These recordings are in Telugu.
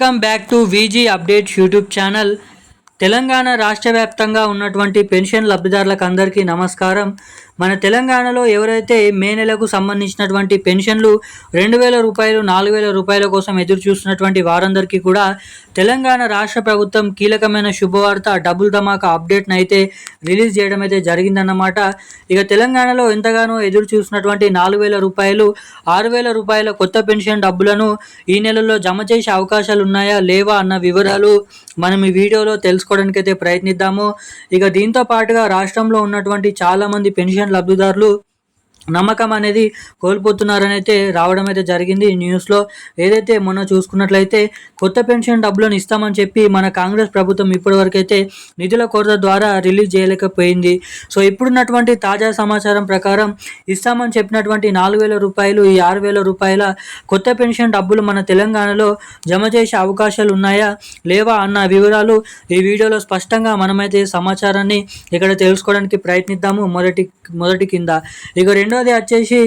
Welcome back to VG updates YouTube channel. Telangana రాష్ట్ర వ్యాప్తంగా ఉన్నటువంటి పెన్షన్ లబ్ధిదారులకు అందరికీ నమస్కారం. మన తెలంగాణలో ఎవరైతే మే నెలకు సంబంధించినటువంటి పెన్షన్లు 2,000 రూపాయలు 4,000 రూపాయల కోసం ఎదురు చూస్తున్నటువంటి వారందరికీ కూడా తెలంగాణ రాష్ట్ర ప్రభుత్వం కీలకమైన శుభవార్త డబుల్ ధమాకా అప్డేట్ని అయితే రిలీజ్ చేయడం అయితే జరిగిందన్నమాట. ఇక తెలంగాణలో ఎంతగానో ఎదురు చూసినటువంటి 4,000 రూపాయలు 6,000 రూపాయల కొత్త పెన్షన్ డబ్బులను ఈ నెలలో జమ చేసే అవకాశాలు ఉన్నాయా లేవా అన్న వివరాలు మనం ఈ వీడియోలో తెలుసుకోవడానికి అయితే ప్రయత్నిద్దాము. ఇక దీంతో పాటుగా రాష్ట్రంలో ఉన్నటువంటి చాలామంది పెన్షన్ లబ్ధిదారులు నమ్మకం అనేది కోల్పోతున్నారని అయితే రావడం అయితే జరిగింది న్యూస్లో. ఏదైతే మొన్న చూసుకున్నట్లయితే కొత్త పెన్షన్ డబ్బులను ఇస్తామని చెప్పి మన కాంగ్రెస్ ప్రభుత్వం ఇప్పటివరకు అయితే నిధుల కొరత ద్వారా రిలీజ్ చేయలేకపోయింది. సో ఇప్పుడున్నటువంటి తాజా సమాచారం ప్రకారం ఇస్తామని చెప్పినటువంటి 4,000 రూపాయలు ఈ 6,000 రూపాయల కొత్త పెన్షన్ డబ్బులు మన తెలంగాణలో జమ చేసే అవకాశాలు ఉన్నాయా లేవా అన్న వివరాలు ఈ వీడియోలో స్పష్టంగా మనమైతే సమాచారాన్ని ఇక్కడ తెలుసుకోవడానికి ప్రయత్నిద్దాము. మొదటి కింద ఇక రెండోది వచ్చేసి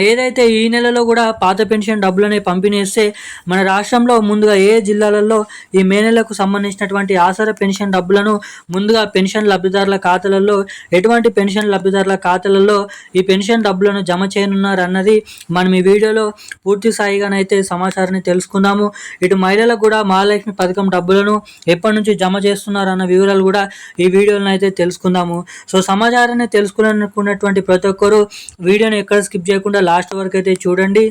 ఏదైతే ఈ నెలలో కూడా పాత పెన్షన్ డబ్బులని పంపిణీ చేస్తే మన రాష్ట్రంలో ముందుగా ఏ జిల్లాలలో ఈ మే నెలకు సంబంధించినటువంటి ఆసరా పెన్షన్ డబ్బులను ముందుగా పెన్షన్ లబ్ధిదారుల ఖాతాలలో ఎటువంటి పెన్షన్ లబ్ధిదారుల ఖాతాలలో ఈ పెన్షన్ డబ్బులను జమ చేయనున్నారు అన్నది మనం ఈ వీడియోలో పూర్తి స్థాయిగానైతే సమాచారాన్ని తెలుసుకుందాము. ఇటు మహిళలకు కూడా మహాలక్ష్మి పథకం డబ్బులను ఎప్పటి నుంచి జమ చేస్తున్నారు అన్న వివరాలు కూడా ఈ వీడియోలో అయితే తెలుసుకుందాము. సో సమాచారాన్ని తెలుసుకున్నటువంటి ప్రతి ఒక్కరు వీడియోని ఎక్కడ స్కిప్ చేయకుండా లాస్ట్ వరకు అయితే చూడండి.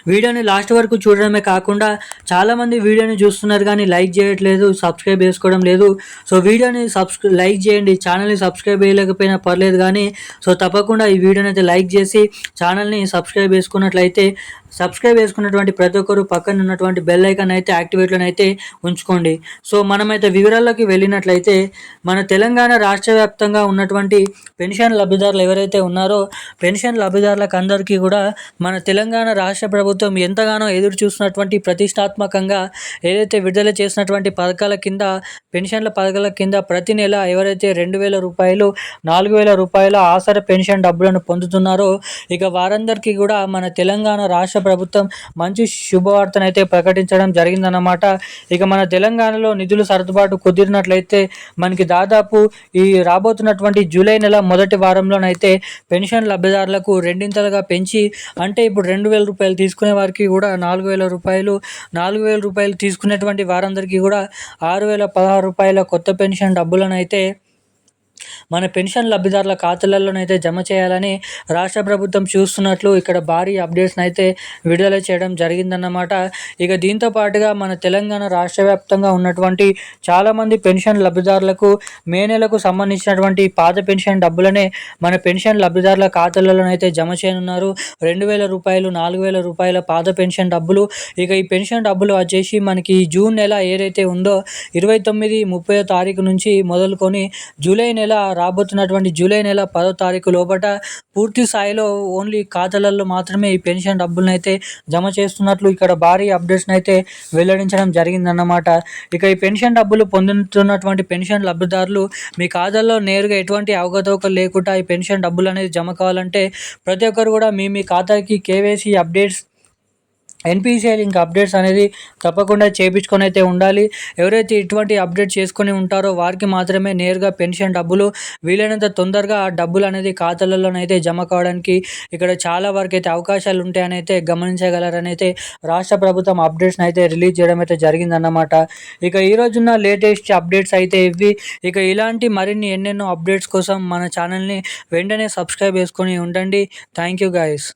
వీడియోని లాస్ట్ వరకు చూడడమే కాకుండా చాలామంది వీడియోని చూస్తున్నారు కానీ లైక్ చేయట్లేదు, సబ్స్క్రైబ్ చేసుకోవడం లేదు. సో వీడియోని లైక్ చేయండి. ఛానల్ని సబ్స్క్రైబ్ చేయలేకపోయినా పర్లేదు కానీ సో తప్పకుండా ఈ వీడియోని అయితే లైక్ చేసి ఛానల్ని సబ్స్క్రైబ్ చేసుకున్నట్లయితే సబ్స్క్రైబ్ చేసుకున్నటువంటి ప్రతి ఒక్కరు పక్కన ఉన్నటువంటి బెల్ ఐకాన్ అయితే యాక్టివేట్లను అయితే ఉంచుకోండి. సో మనమైతే వివరాల్లోకి వెళ్ళినట్లయితే మన తెలంగాణ రాష్ట్ర వ్యాప్తంగా ఉన్నటువంటి పెన్షన్ లబ్ధిదారులు ఎవరైతే ఉన్నారో పెన్షన్ లబ్ధిదారులకు అందరికీ కూడా మన తెలంగాణ రాష్ట్ర ప్రభుత్వం ఎంతగానో ఎదురు చూస్తున్నటువంటి ప్రతిష్టాత్మకంగా ఏదైతే విడుదల చేసినటువంటి పథకాల కింద పెన్షన్ల పథకాల కింద ప్రతి నెల ఎవరైతే 2,000 రూపాయలు 4,000 రూపాయల ఆసరా పెన్షన్ డబ్బులను పొందుతున్నారో ఇక వారందరికీ కూడా మన తెలంగాణ రాష్ట్ర ప్రభుత్వం మంచి శుభవార్తను అయితే ప్రకటించడం జరిగిందన్నమాట. ఇక మన తెలంగాణలో నిధులు సర్దుబాటు కుదిరినట్లయితే మనకి దాదాపు ఈ రాబోతున్నటువంటి జూలై నెల మొదటి వారంలోనైతే పెన్షన్ లబ్ధిదారులకు రెండింతలుగా పెంచి అంటే ఇప్పుడు 2,000 రూపాయలు తీసుకునే వారికి కూడా 4,000 రూపాయలు 4,000 రూపాయలు తీసుకునేటువంటి వారందరికీ కూడా 6,016 రూపాయల కొత్త పెన్షన్ డబ్బులను అయితే మన పెన్షన్ లబ్ధిదారుల ఖాతాలలోనైతే జమ చేయాలని రాష్ట్ర ప్రభుత్వం చూస్తున్నట్లు ఇక్కడ భారీ అప్డేట్స్ని అయితే విడుదల చేయడం జరిగిందన్నమాట. ఇక దీంతో పాటుగా మన తెలంగాణ రాష్ట్ర వ్యాప్తంగా ఉన్నటువంటి చాలామంది పెన్షన్ లబ్ధిదారులకు మే నెలకు సంబంధించినటువంటి పాత పెన్షన్ డబ్బులనే మన పెన్షన్ లబ్ధిదారుల ఖాతాలలోనైతే జమ చేయనున్నారు. 2,000 రూపాయలు 4,000 రూపాయల పాత పెన్షన్ డబ్బులు. ఇక ఈ పెన్షన్ డబ్బులు వచ్చేసి మనకి జూన్ నెల ఏదైతే ఉందో 29, 30 తారీఖు నుంచి మొదలుకొని జూలై నెల రాబోతున్నటువంటి జూలై నెల 10వ తారీఖు లోపల పూర్తి స్థాయిలో ఓన్లీ ఖాతాలలో మాత్రమే ఈ పెన్షన్ డబ్బులను అయితే జమ చేస్తున్నట్లు ఇక్కడ భారీ అప్డేట్స్ని అయితే వెల్లడించడం జరిగిందన్నమాట. ఇక ఈ పెన్షన్ డబ్బులు పొందుతున్నటువంటి పెన్షన్ లబ్ధిదారులు మీ ఖాతాల్లో నేరుగా ఎటువంటి అవకతవకలు లేకుండా ఈ పెన్షన్ డబ్బులు అనేది జమ కావాలంటే ప్రతి ఒక్కరు కూడా మీ ఖాతాకి KYC updates NPCI link updates అనేది తప్పకుండా చేయించుకొని అయితే ఉండాలి. ఎవరైతే ఇటువంటి అప్డేట్ చేసుకొని ఉంటారో వారికి మాత్రమే నేరుగా పెన్షన్ డబ్బులు వీలైనంత తొందరగా ఆ డబ్బులు అనేది ఖాతాలలోనైతే జమ కావడానికి ఇక్కడ చాలా వరకు అయితే అవకాశాలు ఉంటాయని అయితే గమనించగలరని అయితే రాష్ట్ర ప్రభుత్వం అప్డేట్స్ని అయితే రిలీజ్ చేయడం అయితే జరిగిందన్నమాట. ఇక ఈ రోజున్న లేటెస్ట్ అప్డేట్స్ అయితే ఇవి. ఇక ఇలాంటి మరిన్ని ఎన్నెన్నో అప్డేట్స్ కోసం మన ఛానల్ని వెంటనే సబ్స్క్రైబ్ చేసుకొని ఉండండి. Thank you guys.